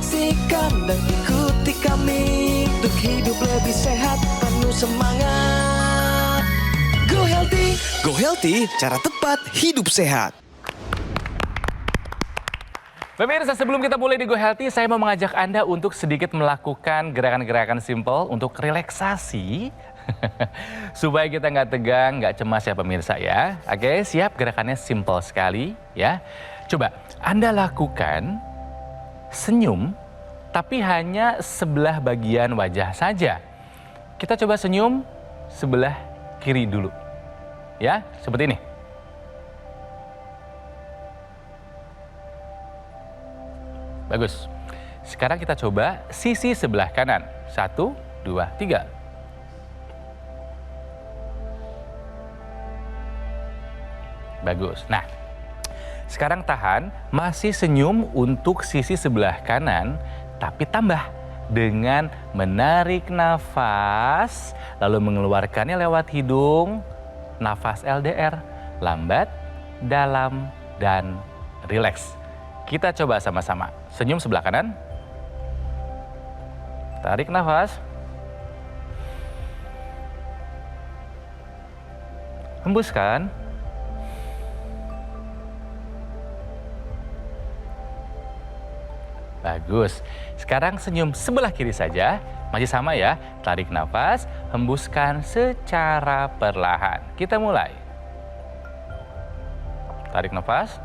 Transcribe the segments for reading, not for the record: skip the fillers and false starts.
Saksikan dan ikuti kami untuk hidup lebih sehat, penuh semangat. Go Healthy, cara tepat hidup sehat. Pemirsa, sebelum kita mulai di Go Healthy, saya mau mengajak Anda untuk sedikit melakukan gerakan-gerakan simpel untuk relaksasi. Supaya kita nggak tegang, nggak cemas ya pemirsa ya. Oke, siap? Gerakannya simpel sekali ya. Coba Anda lakukan senyum, tapi hanya sebelah bagian wajah saja. Kita coba senyum sebelah kiri dulu. Ya, seperti ini. Bagus. Sekarang kita coba sisi sebelah kanan. 1, 2, 3. Bagus. Nah, sekarang tahan, masih senyum untuk sisi sebelah kanan, tapi tambah dengan menarik nafas, lalu mengeluarkannya lewat hidung, nafas LDR, lambat, dalam, dan rileks. Kita coba sama-sama. Senyum sebelah kanan. Tarik nafas. Hembuskan. Bagus. Sekarang senyum sebelah kiri saja. Masih sama ya. Tarik nafas, hembuskan secara perlahan. Kita mulai. Tarik nafas.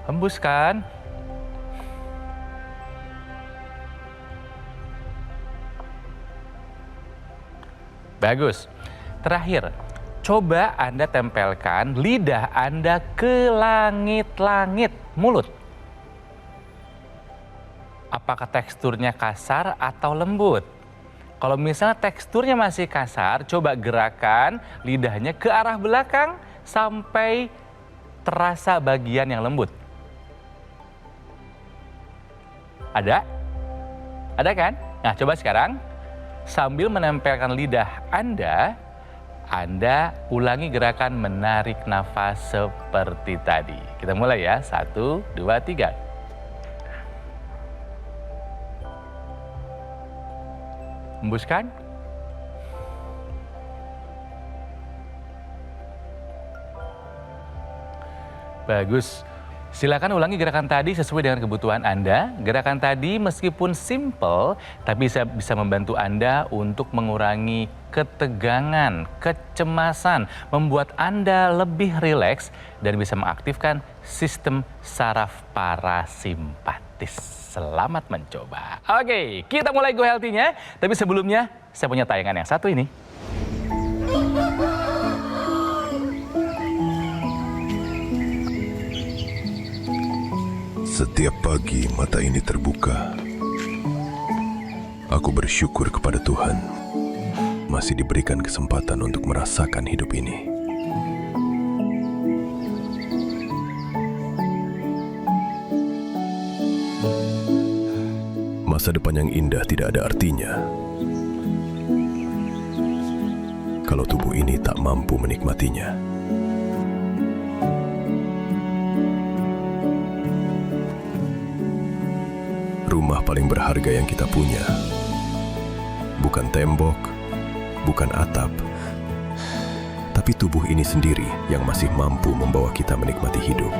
Hembuskan. Bagus. Terakhir, coba Anda tempelkan lidah Anda ke langit-langit mulut. Apakah teksturnya kasar atau lembut? Kalau misalnya teksturnya masih kasar, coba gerakan lidahnya ke arah belakang sampai terasa bagian yang lembut. Ada? Ada kan? Nah, coba sekarang sambil menempelkan lidah Anda ulangi gerakan menarik nafas seperti tadi. Kita mulai ya, 1, 2, 3. Hembuskan. Bagus. Silakan ulangi gerakan tadi sesuai dengan kebutuhan Anda. Gerakan tadi meskipun simple, tapi bisa membantu Anda untuk mengurangi ketegangan, kecemasan, membuat Anda lebih rileks dan bisa mengaktifkan sistem saraf parasimpatis. Selamat mencoba. Oke, kita mulai Go Healthy-nya. Tapi sebelumnya, saya punya tayangan yang satu ini. Setiap pagi mata ini terbuka. Aku bersyukur kepada Tuhan masih diberikan kesempatan untuk merasakan hidup ini. Masa depan yang indah tidak ada artinya kalau tubuh ini tak mampu menikmatinya. Rumah paling berharga yang kita punya bukan tembok, bukan atap, tapi tubuh ini sendiri yang masih mampu membawa kita menikmati hidup.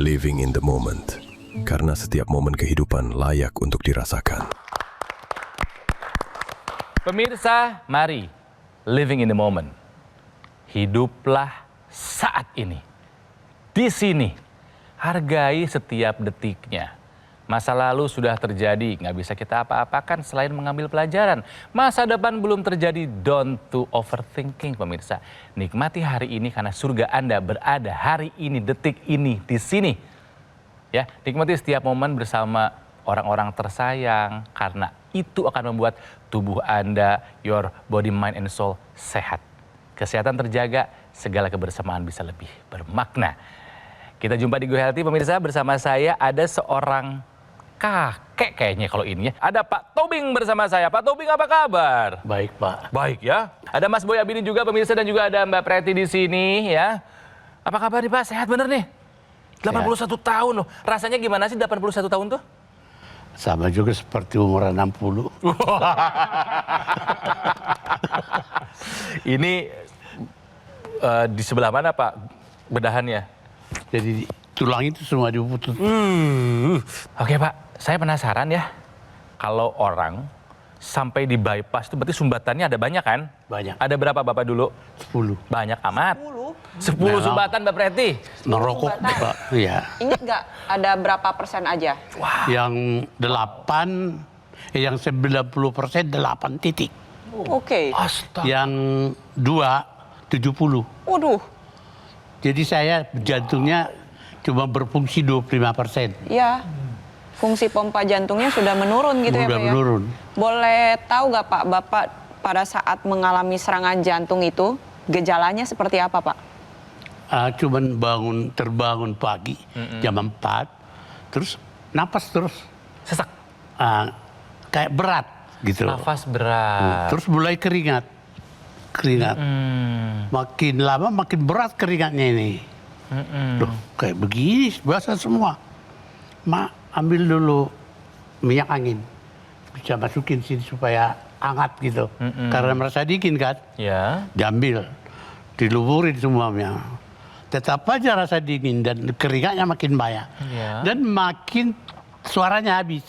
Living in the moment, karena setiap momen kehidupan layak untuk dirasakan. Pemirsa, mari living in the moment. Hiduplah saat ini. Di sini, hargai setiap detiknya. Masa lalu sudah terjadi, nggak bisa kita apa-apakan selain mengambil pelajaran. Masa depan belum terjadi, don't to overthinking pemirsa. Nikmati hari ini karena surga Anda berada hari ini, detik ini, di sini. Ya, nikmati setiap momen bersama orang-orang tersayang karena itu akan membuat tubuh Anda, your body, mind, and soul sehat. Kesehatan terjaga, segala kebersamaan bisa lebih bermakna. Kita jumpa di Go Healthy pemirsa, bersama saya ada seorang kakek kayaknya kalau ini ya. Ada Pak Tobing bersama saya. Pak Tobing apa kabar? Baik, Pak. Baik ya. Ada Mas Boy Abidin juga pemirsa dan juga ada Mbak Preti di sini ya. Apa kabar nih Pak? Sehat bener nih? 81 tahun loh. Rasanya gimana sih 81 tahun tuh? Sama juga seperti umur 60. Ini di sebelah mana Pak bedahannya? Jadi tulang itu semua diputus. Oke Pak, saya penasaran ya. Kalau orang sampai di bypass itu berarti sumbatannya ada banyak kan? Banyak. Ada berapa Bapak dulu? 10. Banyak amat. 10 Memang. sumbatan Mbak Preti. Merokok, Pak. Iya. Ingat nggak ada berapa persen aja? Yang 90%, 8 titik. Oke. Astaga. Yang 2, 70. Waduh, Jadi saya jantungnya cuma berfungsi 25%. ya. Fungsi pompa jantungnya sudah menurun gitu ya Udah Pak ya? menurun. Boleh tahu nggak Pak, Bapak pada saat mengalami serangan jantung itu, gejalanya seperti apa Pak? Cuman terbangun pagi jam 4, terus napas terus Sesak. kayak berat gitu. Nafas berat. Terus mulai keringat. Makin lama makin berat keringatnya ini. Loh, kayak begini biasa semua. Ambil dulu minyak angin. Bisa masukin sini supaya hangat gitu. Karena merasa dingin kan. Ya. Diambil, diluburin semuanya. Tetap aja rasa dingin dan keringatnya makin banyak. Ya. Dan makin suaranya habis.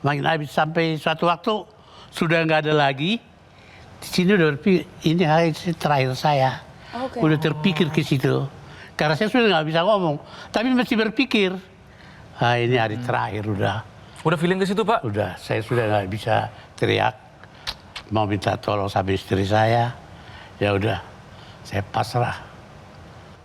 Makin habis sampai suatu waktu sudah nggak ada lagi. Di sini udah berpikir, ini hari terakhir saya. Oke. Udah terpikir ke situ. Karena saya sudah nggak bisa ngomong. Tapi masih berpikir, ini hari terakhir udah. Udah feeling ke situ Pak? Udah, saya sudah nggak bisa teriak. Mau minta tolong sama istri saya. Ya udah, saya pasrah.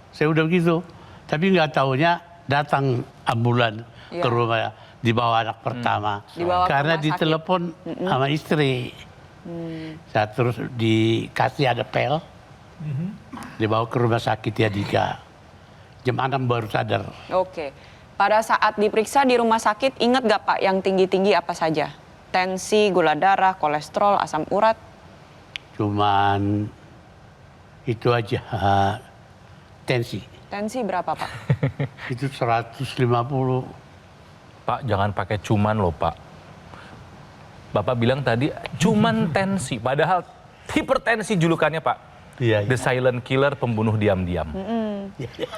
Saya udah begitu. Tapi nggak taunya datang ambulan Iya. ke rumah, dibawa anak pertama. Dibawa ke Karena rumah sakit. ditelepon sama istri. Saya terus dikasih ada pel. Dibawa ke rumah sakit ya Dika. Jam 6 baru sadar. Oke. Pada saat diperiksa di rumah sakit, ingat nggak Pak yang tinggi-tinggi apa saja? Tensi, gula darah, kolesterol, asam urat? Cuman itu aja. Tensi. Tensi berapa Pak? Itu 150. Pak jangan pakai cuman loh Pak. Bapak bilang tadi cuman tensi. Padahal hipertensi julukannya Pak. Iya, The silent killer, pembunuh diam-diam.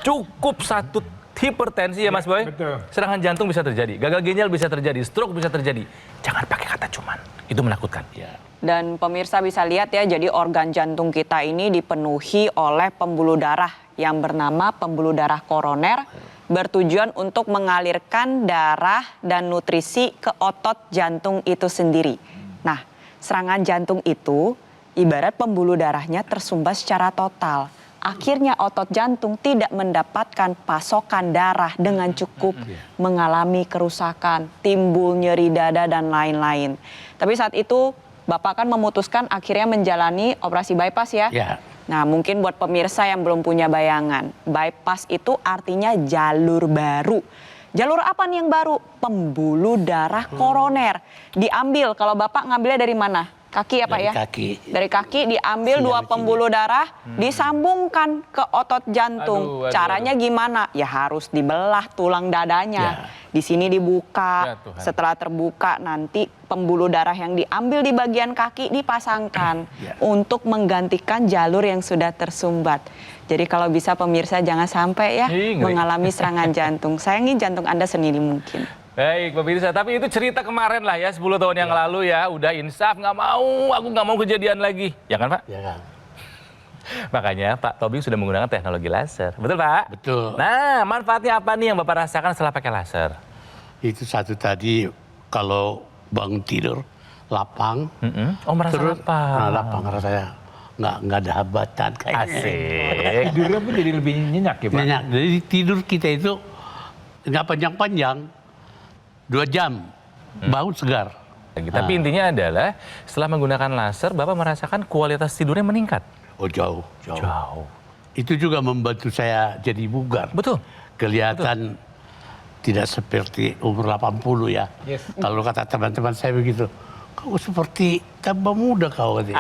Cukup satu hipertensi ya Mas Boy. betul. Serangan jantung bisa terjadi, gagal ginjal bisa terjadi, stroke bisa terjadi. Jangan pakai kata cuman, itu menakutkan. Ya. Dan pemirsa bisa lihat ya, jadi organ jantung kita ini dipenuhi oleh pembuluh darah yang bernama pembuluh darah koroner, bertujuan untuk mengalirkan darah dan nutrisi ke otot jantung itu sendiri. Nah, serangan jantung itu ibarat pembuluh darahnya tersumbat secara total. Akhirnya otot jantung tidak mendapatkan pasokan darah dengan cukup, mengalami kerusakan, timbul nyeri dada dan lain-lain. Tapi saat itu Bapak kan memutuskan akhirnya menjalani operasi bypass ya? Ya. Nah mungkin buat pemirsa yang belum punya bayangan, bypass itu artinya jalur baru. Jalur apa nih yang baru? Pembuluh darah koroner. Diambil, kalau Bapak ngambilnya dari mana? Kaki ya Pak Dari ya? kaki. Dari kaki diambil Sini 2 sama sini. pembuluh darah, disambungkan ke otot jantung. Aduh, Caranya gimana? Ya harus dibelah tulang dadanya. Di sini dibuka, Ya Tuhan. setelah terbuka nanti pembuluh darah yang diambil di bagian kaki dipasangkan Ya. untuk menggantikan jalur yang sudah tersumbat. Jadi kalau bisa pemirsa jangan sampai ya Ih, ngeri. mengalami serangan jantung. Sayangi jantung Anda sendiri mungkin. Baik pemirsa, tapi itu cerita kemarin lah ya, 10 tahun yang lalu ya. Udah insaf, aku nggak mau kejadian lagi. Ya kan Pak? Ya kan? Makanya Pak Tobing sudah menggunakan teknologi laser. Betul Pak? Betul. Nah, manfaatnya apa nih yang Bapak rasakan setelah pakai laser? Itu satu tadi kalau bangun tidur lapang. Oh, merasa lapang. Lapang rasanya nggak ada hambatan kayaknya. Asik. Tidurnya pun jadi lebih nyenyak ya Pak? Nyenyak. Jadi tidur kita itu nggak panjang-panjang, 2 jam, bangun segar. Tapi intinya adalah setelah menggunakan laser, Bapak merasakan kualitas tidurnya meningkat. Oh jauh. Itu juga membantu saya jadi bugar. Betul. Kelihatan tidak seperti umur 80 ya. Yes. Kalau kata teman-teman saya begitu, kau seperti tambah muda kau katanya.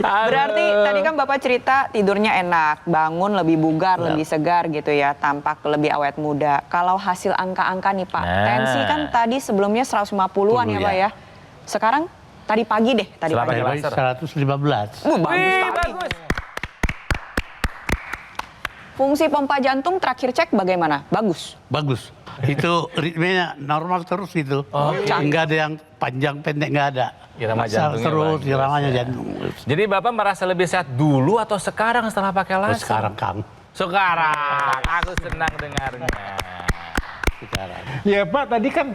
Berarti tadi kan Bapak cerita tidurnya enak, bangun lebih bugar, lebih segar gitu ya, tampak lebih awet muda. Kalau hasil angka-angka nih Pak, tensi kan tadi sebelumnya 150-an ya Pak ya. Sekarang tadi pagi deh, tadi Setelah pagi. pakai laser. 115. Bagus Wih, sekali. bagus. Fungsi pompa jantung terakhir cek bagaimana? Bagus. Bagus. Itu ritmenya normal terus itu. Enggak ada yang panjang pendek, enggak ada. Irama Asal jantungnya terus, bagus, iramanya ya. jantung. Jadi Bapak merasa lebih sehat dulu atau sekarang setelah pakai Oh, laser? sekarang Kang. Sekarang. Aku senang dengarnya. Sekarang. Ya Pak,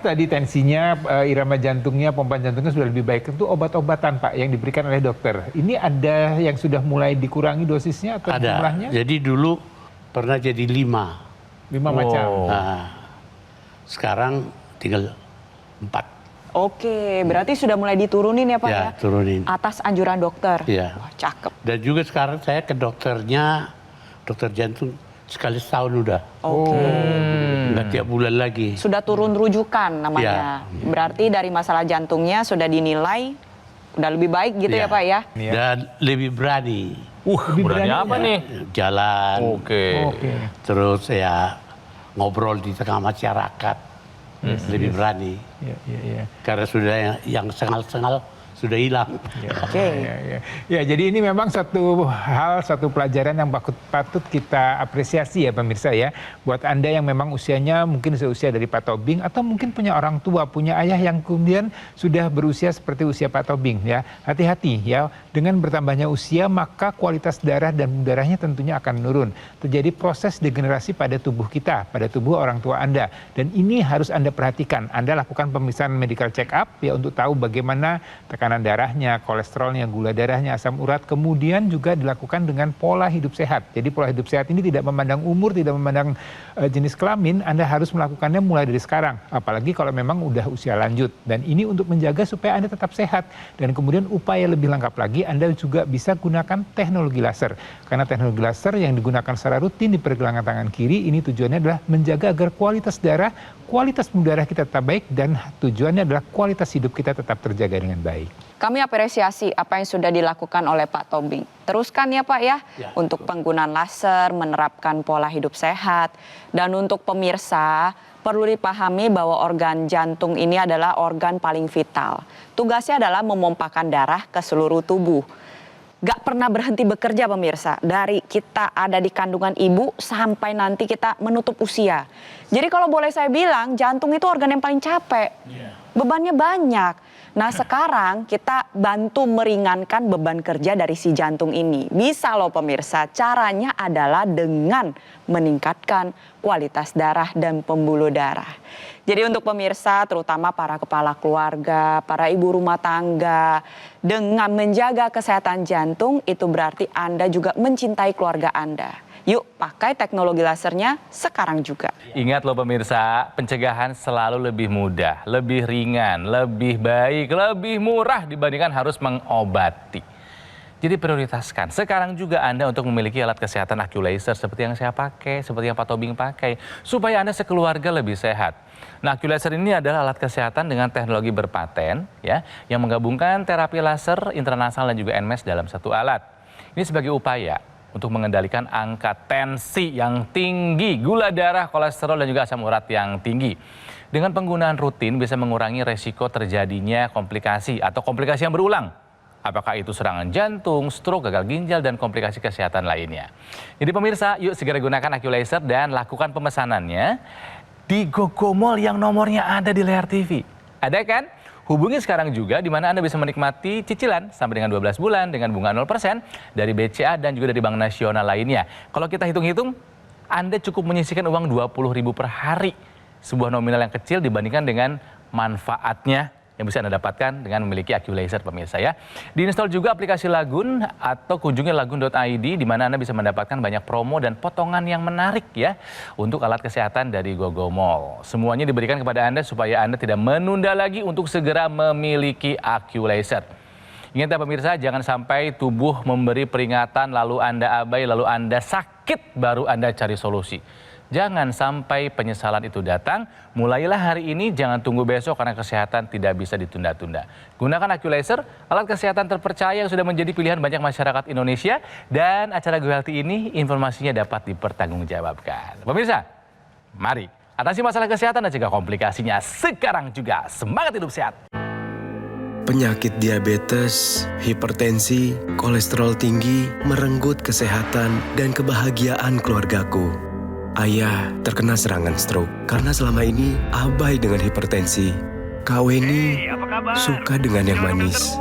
tadi tensinya, irama jantungnya, pompa jantungnya sudah lebih baik. Itu obat-obatan Pak yang diberikan oleh dokter. Ini ada yang sudah mulai dikurangi dosisnya atau Ada. jumlahnya? Jadi dulu pernah jadi 5. 5 macam. Nah, sekarang tinggal 4. Oke, berarti sudah mulai diturunin ya Pak ya? Ya, turunin. Atas anjuran dokter. Iya. Wah, cakep. Dan juga sekarang saya ke dokternya, dokter jantung sekali setahun udah. Oke. Nggak tiap bulan lagi. Sudah turun rujukan namanya. Berarti dari masalah jantungnya sudah dinilai udah lebih baik gitu ya Iya. Pak ya? Dan lebih berani Lebih Berani berani apa ya? nih? jalan. Oke. Oke. Terus ya ngobrol di tengah masyarakat. Lebih berani. Iya. Karena sudah yang sengal-sengal sudah hilang. Oke. Ya, jadi ini memang satu pelajaran yang patut kita apresiasi ya pemirsa ya. Buat Anda yang memang usianya mungkin seusia dari Pak Tobing atau mungkin punya orang tua, punya ayah yang kemudian sudah berusia seperti usia Pak Tobing ya. Hati-hati ya, dengan bertambahnya usia maka kualitas darah dan darahnya tentunya akan menurun. Terjadi proses degenerasi pada tubuh kita, pada tubuh orang tua Anda. Dan ini harus Anda perhatikan. Anda lakukan pemeriksaan medical check up ya untuk tahu bagaimana tekanan darahnya, kolesterolnya, gula darahnya, asam urat, kemudian juga dilakukan dengan pola hidup sehat. Jadi pola hidup sehat ini tidak memandang umur, tidak memandang jenis kelamin, Anda harus melakukannya mulai dari sekarang. Apalagi kalau memang udah usia lanjut. Dan ini untuk menjaga supaya Anda tetap sehat. Dan kemudian upaya lebih lengkap lagi, Anda juga bisa gunakan teknologi laser. Karena teknologi laser yang digunakan secara rutin di pergelangan tangan kiri, ini tujuannya adalah menjaga agar kualitas darah, kualitas darah kita tetap baik, dan tujuannya adalah kualitas hidup kita tetap terjaga dengan baik. Kami apresiasi apa yang sudah dilakukan oleh Pak Tobing. Teruskan ya Pak ya, untuk penggunaan laser, menerapkan pola hidup sehat. Dan untuk pemirsa, perlu dipahami bahwa organ jantung ini adalah organ paling vital. Tugasnya adalah memompakan darah ke seluruh tubuh. Gak pernah berhenti bekerja pemirsa, dari kita ada di kandungan ibu sampai nanti kita menutup usia. Jadi kalau boleh saya bilang, jantung itu organ yang paling capek, bebannya banyak. Nah sekarang kita bantu meringankan beban kerja dari si jantung ini. Bisa loh pemirsa, caranya adalah dengan meningkatkan kualitas darah dan pembuluh darah. Jadi untuk pemirsa, terutama para kepala keluarga, para ibu rumah tangga, dengan menjaga kesehatan jantung itu berarti Anda juga mencintai keluarga Anda. Yuk pakai teknologi lasernya sekarang juga. Ingat loh pemirsa, pencegahan selalu lebih mudah, lebih ringan, lebih baik, lebih murah dibandingkan harus mengobati. Jadi prioritaskan sekarang juga Anda untuk memiliki alat kesehatan AccuLaser seperti yang saya pakai, seperti yang Pak Tobing pakai, supaya Anda sekeluarga lebih sehat. Nah, AccuLaser ini adalah alat kesehatan dengan teknologi berpaten ya, yang menggabungkan terapi laser, intranasal dan juga NMES dalam satu alat. Ini sebagai upaya untuk mengendalikan angka tensi yang tinggi, gula darah, kolesterol dan juga asam urat yang tinggi. Dengan penggunaan rutin bisa mengurangi resiko terjadinya komplikasi atau komplikasi yang berulang. Apakah itu serangan jantung, stroke, gagal ginjal, dan komplikasi kesehatan lainnya. Jadi pemirsa, yuk segera gunakan AccuLaser dan lakukan pemesanannya di GoGo Mall yang nomornya ada di layar TV. Ada kan? Hubungi sekarang juga di mana Anda bisa menikmati cicilan sampai dengan 12 bulan dengan bunga 0% dari BCA dan juga dari Bank Nasional lainnya. Kalau kita hitung-hitung, Anda cukup menyisihkan uang 20.000 per hari. Sebuah nominal yang kecil dibandingkan dengan manfaatnya yang bisa Anda dapatkan dengan memiliki AccuLaser, pemirsa ya. Diinstal juga aplikasi Lagun atau kunjungi lagun.id di mana Anda bisa mendapatkan banyak promo dan potongan yang menarik ya untuk alat kesehatan dari GoGo Mall. Semuanya diberikan kepada Anda supaya Anda tidak menunda lagi untuk segera memiliki AccuLaser. Ingat ya pemirsa, jangan sampai tubuh memberi peringatan lalu Anda abai, lalu Anda sakit baru Anda cari solusi. Jangan sampai penyesalan itu datang, mulailah hari ini, jangan tunggu besok karena kesehatan tidak bisa ditunda-tunda. Gunakan AccuLaser, alat kesehatan terpercaya yang sudah menjadi pilihan banyak masyarakat Indonesia, dan acara Go Healthy ini informasinya dapat dipertanggungjawabkan. Pemirsa, mari atasi masalah kesehatan dan cegah komplikasinya sekarang juga. Semangat hidup sehat! Penyakit diabetes, hipertensi, kolesterol tinggi merenggut kesehatan dan kebahagiaan keluargaku. Ayah terkena serangan stroke karena selama ini abai dengan hipertensi. Kak Weni suka dengan yang manis.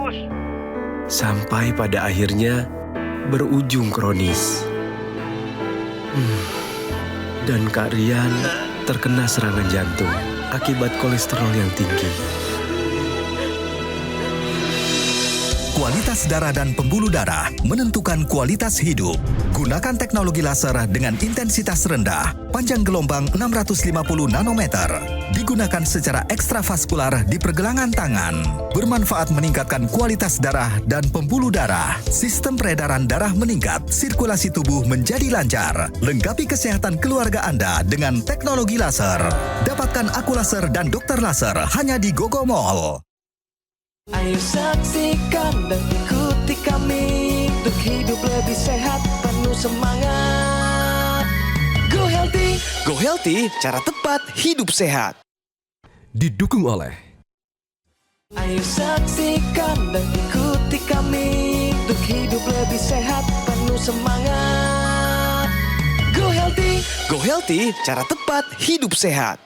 Sampai pada akhirnya berujung kronis. Dan Kak Rian terkena serangan jantung akibat kolesterol yang tinggi. Kualitas darah dan pembuluh darah menentukan kualitas hidup. Gunakan teknologi laser dengan intensitas rendah, panjang gelombang 650 nanometer. Digunakan secara ekstravaskular di pergelangan tangan. Bermanfaat meningkatkan kualitas darah dan pembuluh darah. Sistem peredaran darah meningkat, sirkulasi tubuh menjadi lancar. Lengkapi kesehatan keluarga Anda dengan teknologi laser. Dapatkan AccuLaser dan Dokter Laser hanya di GoGo Mall. Ayo saksikan dan ikuti kami untuk hidup lebih sehat, penuh semangat. Go Healthy, cara tepat hidup sehat. Didukung oleh Ayo saksikan dan ikuti kami untuk hidup lebih sehat, penuh semangat. Go Healthy, cara tepat hidup sehat.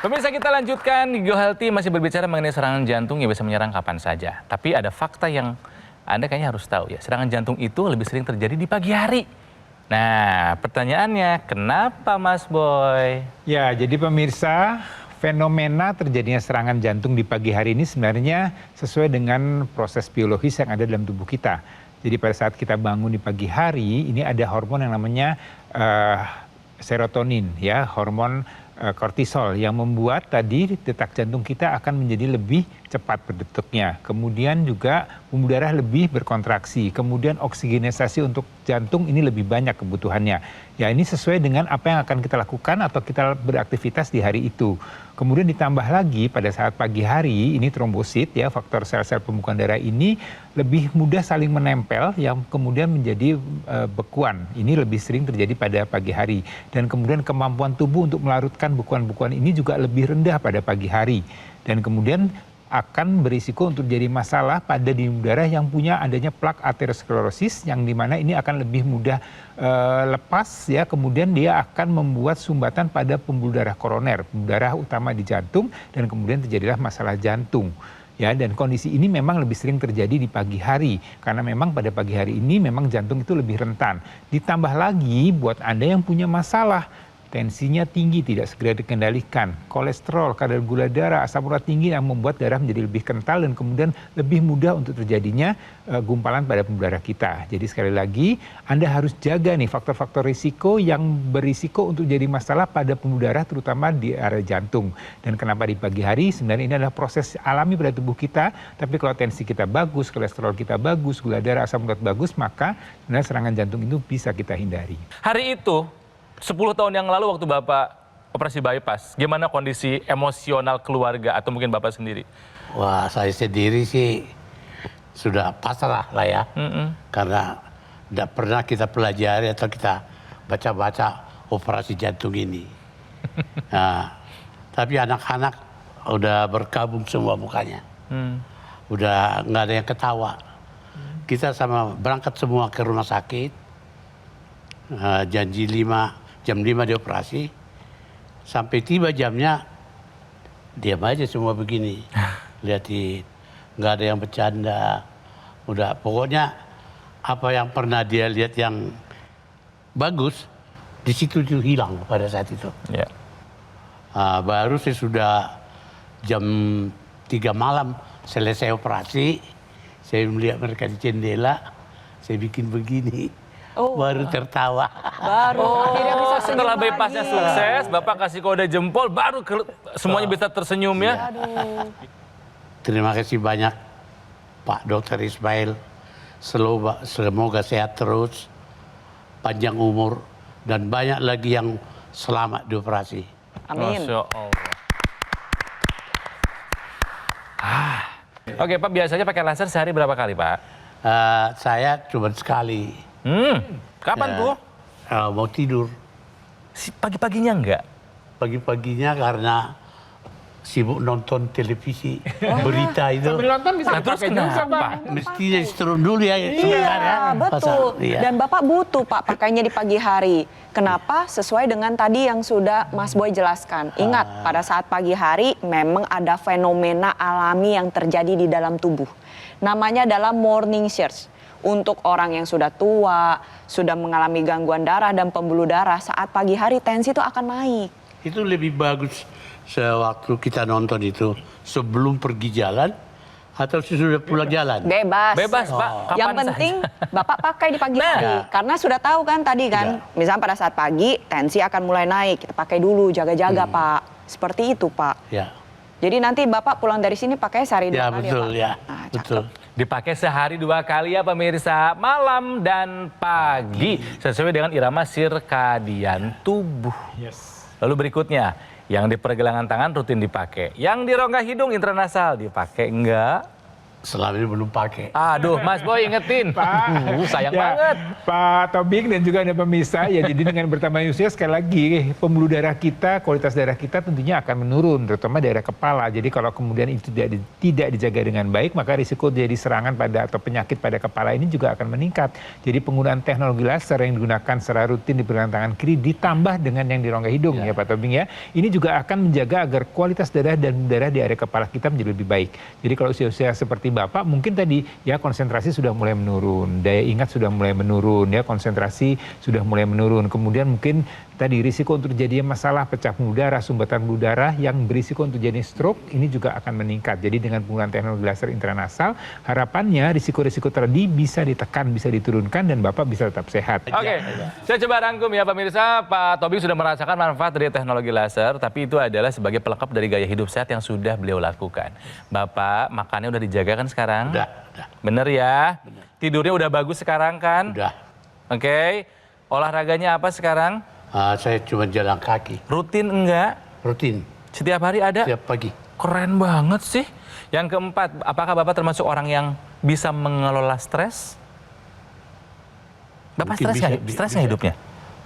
Pemirsa, kita lanjutkan di Go Healthy, masih berbicara mengenai serangan jantung yang bisa menyerang kapan saja. Tapi ada fakta yang Anda kayaknya harus tahu ya, serangan jantung itu lebih sering terjadi di pagi hari. Nah, pertanyaannya, kenapa Mas Boy? Ya, jadi pemirsa, fenomena terjadinya serangan jantung di pagi hari ini sebenarnya sesuai dengan proses biologis yang ada dalam tubuh kita. Jadi pada saat kita bangun di pagi hari, ini ada hormon yang namanya serotonin, ya, hormon kortisol yang membuat tadi detak jantung kita akan menjadi lebih cepat berdetaknya. Kemudian juga pembuluh darah lebih berkontraksi. Kemudian oksigenisasi untuk jantung ini lebih banyak kebutuhannya. Ya, ini sesuai dengan apa yang akan kita lakukan atau kita beraktivitas di hari itu. Kemudian ditambah lagi pada saat pagi hari ini trombosit, ya, faktor sel-sel pembukaan darah ini lebih mudah saling menempel yang kemudian menjadi bekuan. Ini lebih sering terjadi pada pagi hari. Dan kemudian kemampuan tubuh untuk melarutkan bekuan-bekuan ini juga lebih rendah pada pagi hari. Dan kemudian akan berisiko untuk jadi masalah pada dinding darah yang punya adanya plak aterosklerosis, yang dimana ini akan lebih mudah lepas, ya. Kemudian dia akan membuat sumbatan pada pembuluh darah koroner, pembuluh darah utama di jantung, dan kemudian terjadilah masalah jantung. Ya, dan kondisi ini memang lebih sering terjadi di pagi hari karena memang pada pagi hari ini memang jantung itu lebih rentan. Ditambah lagi buat Anda yang punya masalah tensinya tinggi tidak segera dikendalikan, kolesterol, kadar gula darah, asam urat tinggi yang membuat darah menjadi lebih kental dan kemudian lebih mudah untuk terjadinya gumpalan pada pembuluh darah kita. Jadi sekali lagi Anda harus jaga nih faktor-faktor risiko yang berisiko untuk jadi masalah pada pembuluh darah terutama di area jantung. Dan kenapa di pagi hari? Sebenarnya ini adalah proses alami pada tubuh kita, tapi kalau tensi kita bagus, kolesterol kita bagus, gula darah, asam urat bagus, maka sebenarnya serangan jantung itu bisa kita hindari. Hari itu 10 tahun yang lalu waktu Bapak operasi bypass, gimana kondisi emosional keluarga atau mungkin Bapak sendiri? Wah, saya sendiri sih sudah pasrah lah ya. Karena tidak pernah kita pelajari atau kita baca-baca operasi jantung ini. Nah, tapi anak-anak udah berkabung semua mukanya. Udah nggak ada yang ketawa. Kita sama berangkat semua ke rumah sakit. Janji jam 5 dioperasi. Sampai tiba jamnya, diam aja semua begini. Lihatin, nggak ada yang bercanda. Udah, pokoknya apa yang pernah dia lihat yang bagus, di situ itu hilang pada saat itu. Ya. Baru saya sudah jam 3 malam selesai operasi, saya melihat mereka di jendela, saya bikin begini. Baru tertawa. Baru akhirnya bisa senyum Setelah lagi. bypassnya sukses, Bapak kasih kode jempol, baru semuanya bisa tersenyum ya. Terima kasih banyak Pak Dr. Ismail. Semoga sehat terus, panjang umur, dan banyak lagi yang selamat di operasi. Amin. Masya Allah. Oke Pak, biasanya pakai laser sehari berapa kali Pak? Saya cuma sekali. Kapan tuh? Mau tidur. Pagi-paginya enggak? Pagi-paginya karena sibuk nonton televisi, berita itu. Sambil nonton bisa Nah, terus dipakai juga, kenapa? Pak. Mestinya turun dulu ya. sebentar ya. Iya, betul. Pasang, iya. Dan Bapak butuh Pak pakainya di pagi hari. Kenapa? Sesuai dengan tadi yang sudah Mas Boy jelaskan. Ingat, pada saat pagi hari memang ada fenomena alami yang terjadi di dalam tubuh. Namanya adalah morning surge. Untuk orang yang sudah tua, sudah mengalami gangguan darah dan pembuluh darah, saat pagi hari tensi itu akan naik. Itu lebih bagus sewaktu kita nonton itu sebelum pergi jalan atau sesudah pulang jalan. Bebas. Bebas Pak, kapan Yang saja. penting Bapak pakai di pagi hari. Ya. Karena sudah tahu kan tadi kan, misalnya pada saat pagi tensi akan mulai naik. Kita pakai dulu, jaga-jaga Pak. Seperti itu Pak. Ya, Jadi nanti Bapak pulang dari sini pakai sehari ya 2 kali betul Pak? ya, Nah, betul. Dipakai sehari 2 kali ya pemirsa, malam dan pagi. Sesuai dengan irama sirkadian tubuh. Yes. Lalu berikutnya, yang di pergelangan tangan rutin dipakai. Yang di rongga hidung intranasal dipakai enggak? Selama ini belum pakai. Aduh, Mas Boy ingetin. Pak, Sayang ya, banget. Pak Tobing dan juga Anda pemirsa, ya jadi dengan bertambahnya usia sekali lagi pembuluh darah kita, kualitas darah kita tentunya akan menurun, terutama daerah kepala. Jadi kalau kemudian itu tidak dijaga dengan baik, maka risiko jadi serangan pada atau penyakit pada kepala ini juga akan meningkat. Jadi penggunaan teknologi laser yang digunakan secara rutin di pergelangan tangan kiri ditambah dengan yang di rongga hidung ya Pak Tobing ya. Ini juga akan menjaga agar kualitas darah dan darah di area kepala kita menjadi lebih baik. Jadi kalau usia-usia seperti Bapak mungkin tadi ya konsentrasi sudah mulai menurun, daya ingat sudah mulai menurun, ya konsentrasi sudah mulai menurun. Kemudian mungkin tadi risiko untuk terjadinya masalah pecah pembuluh darah, sumbatan pembuluh darah yang berisiko untuk jadi stroke ini juga akan meningkat. Jadi dengan penggunaan teknologi laser intranasal, harapannya risiko-risiko tadi bisa ditekan, bisa diturunkan dan Bapak bisa tetap sehat. Oke, saya coba rangkum ya pemirsa. Pak Tobing sudah merasakan manfaat dari teknologi laser, tapi itu adalah sebagai pelengkap dari gaya hidup sehat yang sudah beliau lakukan. Bapak makannya udah dijaga kan sekarang? Udah. Bener ya? Tidurnya udah bagus sekarang kan? Udah. Oke. Olahraganya apa sekarang? Saya cuma jalan kaki, Rutin enggak? rutin, Setiap hari ada? tiap pagi. Keren banget sih. Yang keempat, apakah Bapak termasuk orang yang bisa mengelola stres? Bapak Mungkin stres nggak? bisa. Stres nggak hidupnya?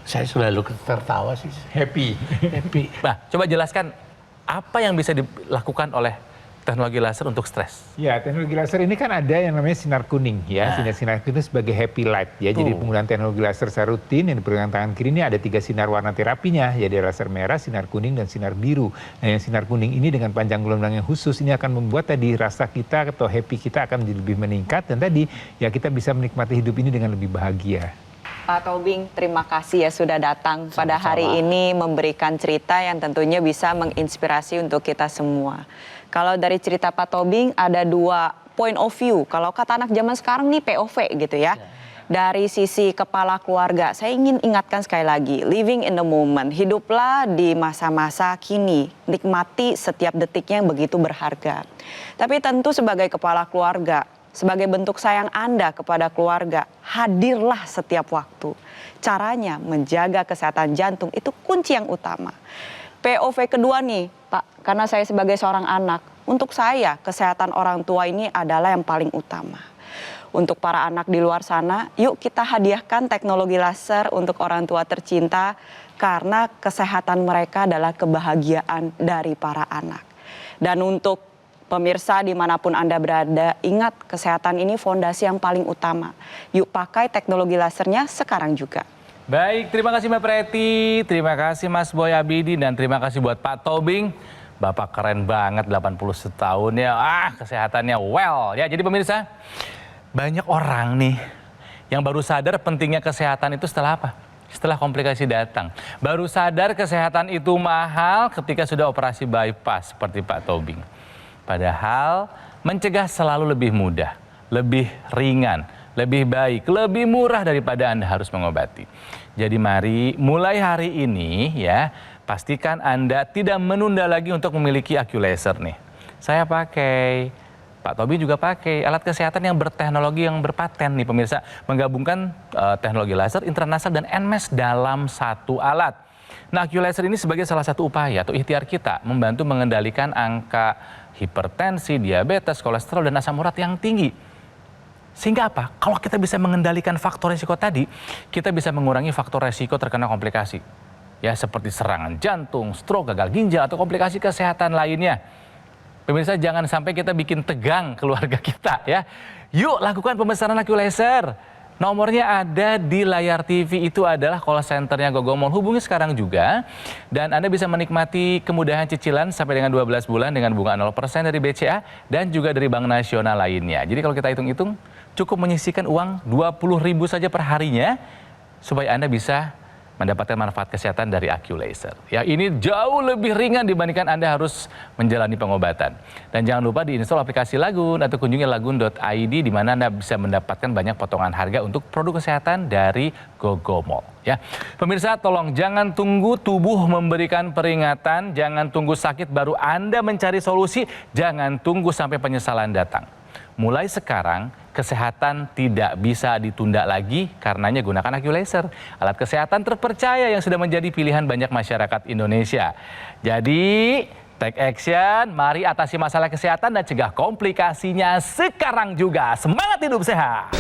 Saya selalu tertawa sih, Happy. happy. Nah, coba jelaskan apa yang bisa dilakukan oleh teknologi laser untuk stres. Ya, teknologi laser ini kan ada yang namanya sinar kuning ya. Sinar kuning sebagai happy light ya. Jadi penggunaan teknologi laser secara rutin yang di pergelangan tangan kiri ini ada 3 sinar warna terapinya. Jadi laser merah, sinar kuning, dan sinar biru. Nah yang sinar kuning ini dengan panjang gelombang yang khusus ini akan membuat tadi rasa kita atau happy kita akan menjadi lebih meningkat. Dan tadi ya kita bisa menikmati hidup ini dengan lebih bahagia. Pak Tobing, terima kasih ya sudah datang pada hari ini memberikan cerita yang tentunya bisa menginspirasi untuk kita semua. Kalau dari cerita Pak Tobing ada 2 point of view. Kalau kata anak zaman sekarang nih POV gitu ya. Dari sisi kepala keluarga, saya ingin ingatkan sekali lagi, living in the moment. Hiduplah di masa-masa kini, nikmati setiap detiknya yang begitu berharga. Tapi tentu sebagai kepala keluarga, sebagai bentuk sayang Anda kepada keluarga, hadirlah setiap waktu. Caranya menjaga kesehatan jantung itu kunci yang utama. POV kedua nih, Pak, karena saya sebagai seorang anak, untuk saya kesehatan orang tua ini adalah yang paling utama. Untuk para anak di luar sana, yuk kita hadiahkan teknologi laser untuk orang tua tercinta karena kesehatan mereka adalah kebahagiaan dari para anak. Dan untuk pemirsa dimanapun Anda berada, ingat kesehatan ini fondasi yang paling utama. Yuk pakai teknologi lasernya sekarang juga. Baik, terima kasih Mbak Preti, terima kasih Mas Boy Abidi, dan terima kasih buat Pak Tobing. Bapak keren banget, 80 tahun ya, kesehatannya well. Ya, jadi pemirsa, banyak orang nih yang baru sadar pentingnya kesehatan itu setelah apa? Setelah komplikasi datang. Baru sadar kesehatan itu mahal ketika sudah operasi bypass seperti Pak Tobing. Padahal mencegah selalu lebih mudah, lebih ringan, lebih baik, lebih murah daripada Anda harus mengobati. Jadi mari mulai hari ini ya, pastikan Anda tidak menunda lagi untuk memiliki AccuLaser nih. Saya pakai, Pak Tobi juga pakai alat kesehatan yang berteknologi yang berpaten nih pemirsa. Menggabungkan teknologi laser, intranasal dan NMES dalam satu alat. Nah, AccuLaser ini sebagai salah satu upaya atau ikhtiar kita membantu mengendalikan angka hipertensi, diabetes, kolesterol dan asam urat yang tinggi. Sehingga apa? Kalau kita bisa mengendalikan faktor risiko tadi, kita bisa mengurangi faktor risiko terkena komplikasi. Ya, seperti serangan jantung, stroke, gagal ginjal, atau komplikasi kesehatan lainnya. Pemirsa, jangan sampai kita bikin tegang keluarga kita ya. Yuk lakukan pemesanan AccuLaser. Nomornya ada di layar TV, itu adalah call centernya Gogomol. Hubungi sekarang juga. Dan Anda bisa menikmati kemudahan cicilan sampai dengan 12 bulan dengan bunga 0% dari BCA dan juga dari Bank Nasional lainnya. Jadi kalau kita hitung-hitung, cukup menyisihkan uang 20.000 saja per harinya supaya Anda bisa mendapatkan manfaat kesehatan dari AccuLaser. Ya, ini jauh lebih ringan dibandingkan Anda harus menjalani pengobatan. Dan jangan lupa diinstal aplikasi Lagun atau kunjungi lagun.id di mana Anda bisa mendapatkan banyak potongan harga untuk produk kesehatan dari Gogomol. Ya, pemirsa, tolong jangan tunggu tubuh memberikan peringatan, jangan tunggu sakit baru Anda mencari solusi, jangan tunggu sampai penyesalan datang. Mulai sekarang, kesehatan tidak bisa ditunda lagi, karenanya gunakan AccuLaser, alat kesehatan terpercaya yang sudah menjadi pilihan banyak masyarakat Indonesia. Jadi, take action, mari atasi masalah kesehatan dan cegah komplikasinya sekarang juga. Semangat hidup sehat!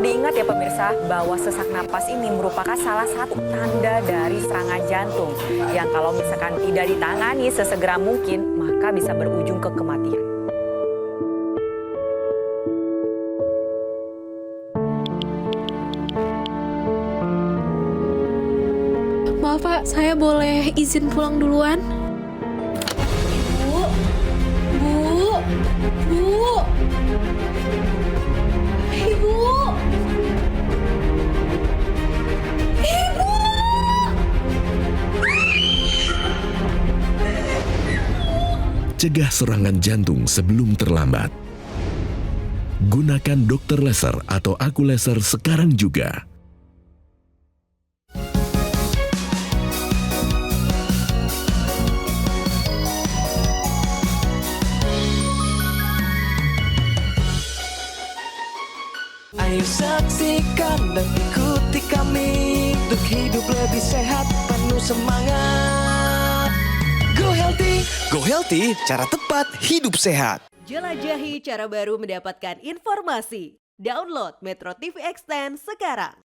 Diingat ya pemirsa, bahwa sesak napas ini merupakan salah satu tanda dari serangan jantung yang kalau misalkan tidak ditangani sesegera mungkin, maka bisa berujung ke kematian. Maaf Pak, saya boleh izin pulang duluan? Bu, Ibu. Cegah serangan jantung sebelum terlambat. Gunakan Dr. Laser atau AccuLaser sekarang juga. Ayo saksikan dan ikuti kami untuk hidup lebih sehat, penuh semangat. Go Healthy, cara tepat hidup sehat. Jelajahi cara baru mendapatkan informasi. Download Metro TV Extend sekarang.